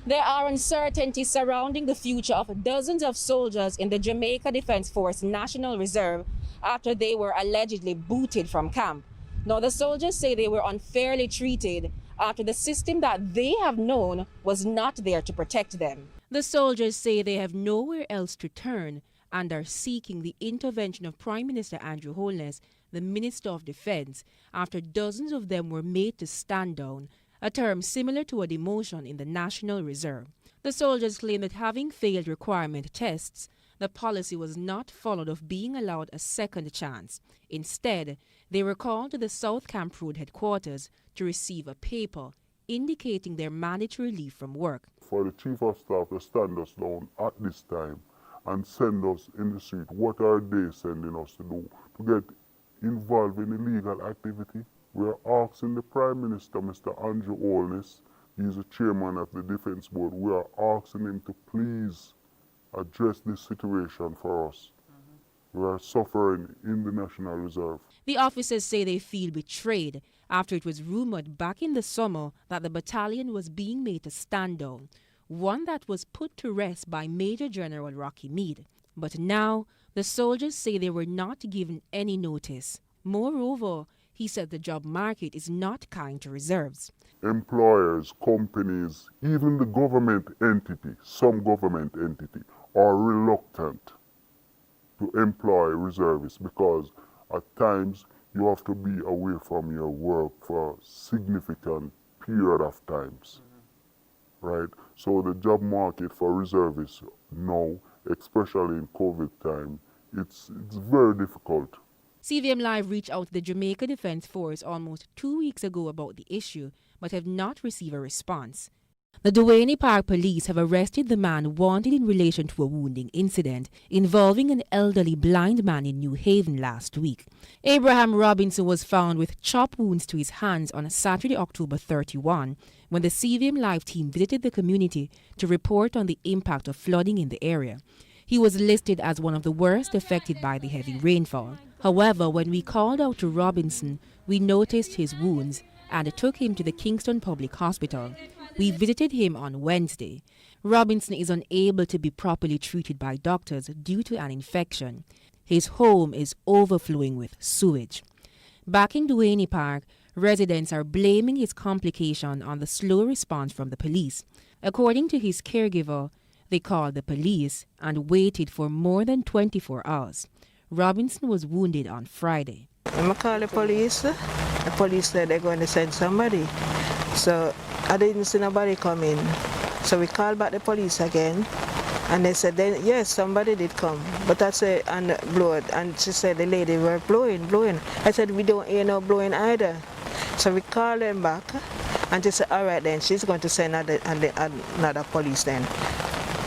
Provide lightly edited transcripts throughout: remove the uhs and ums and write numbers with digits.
There are uncertainties surrounding the future of dozens of soldiers in the Jamaica Defense Force National Reserve after they were allegedly booted from camp. Now, the soldiers say they were unfairly treated after the system that they have known was not there to protect them. The soldiers say they have nowhere else to turn and are seeking the intervention of Prime Minister Andrew Holness, the Minister of Defense, after dozens of them were made to stand down, a term similar to a demotion in the National Reserve. The soldiers claim that having failed requirement tests, the policy was not followed of being allowed a second chance. Instead, they were called to the South Camp Road headquarters to receive a paper indicating their mandatory leave from work. For the Chief of Staff to stand us down at this time and send us in the street, what are they sending us to do? To get involved in illegal activity? We're asking the Prime Minister, Mr. Andrew Holness, he's the chairman of the Defense Board, we are asking him to please address this situation for us. We are suffering in the National Reserve. The officers say they feel betrayed after it was rumored back in the summer that the battalion was being made to stand down, one that was put to rest by Major General Rocky Meade. But now, the soldiers say they were not given any notice. Moreover, he said the job market is not kind to reserves. Employers, companies, even the government entity, some government entity, are reluctant to employ reservists because at times you have to be away from your work for a significant period of times, right? So the job market for reservists now, especially in COVID time, it's very difficult. CVM Live reached out to the Jamaica Defense Force almost 2 weeks ago about the issue, but have not received a response. The Duane Park police have arrested the man wanted in relation to a wounding incident involving an elderly blind man in New Haven last week. Abraham Robinson was found with chop wounds to his hands on Saturday, October 31, when the CVM Live team visited the community to report on the impact of flooding in the area. He was listed as one of the worst affected by the heavy rainfall. However, when we called out to Robinson, we noticed his wounds and took him to the Kingston Public Hospital. We visited him on Wednesday. Robinson is unable to be properly treated by doctors due to an infection. His home is overflowing with sewage. Back in Duane Park, residents are blaming his complication on the slow response from the police. According to his caregiver, they called the police and waited for more than 24 hours. Robinson was wounded on Friday. I called the police. The police said they're going to send somebody. So I didn't see nobody come in. So we called back the police again. And they said, yes, somebody did come. But I said, and blow it. And she said the lady were blowing. I said, we don't hear no blowing either. So we called them back. And she said, all right then, she's going to send another police then.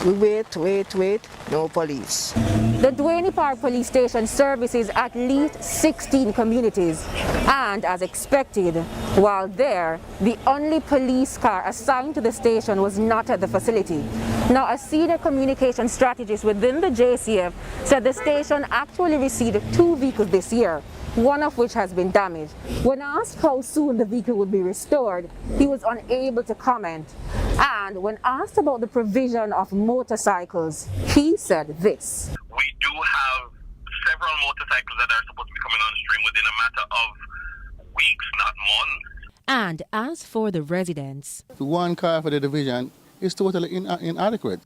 We wait, no police. The Duane Park Police Station services at least 16 communities, and as expected, while there, the only police car assigned to the station was not at the facility. Now, a senior communication strategist within the JCF said the station actually received 2 vehicles this year, one of which has been damaged. When asked how soon the vehicle would be restored, he was unable to comment. And when asked about the provision of motorcycles, he said this. We do have several motorcycles that are supposed to be coming on stream within a matter of weeks, not months. And as for the residents, one car for the division is totally inadequate.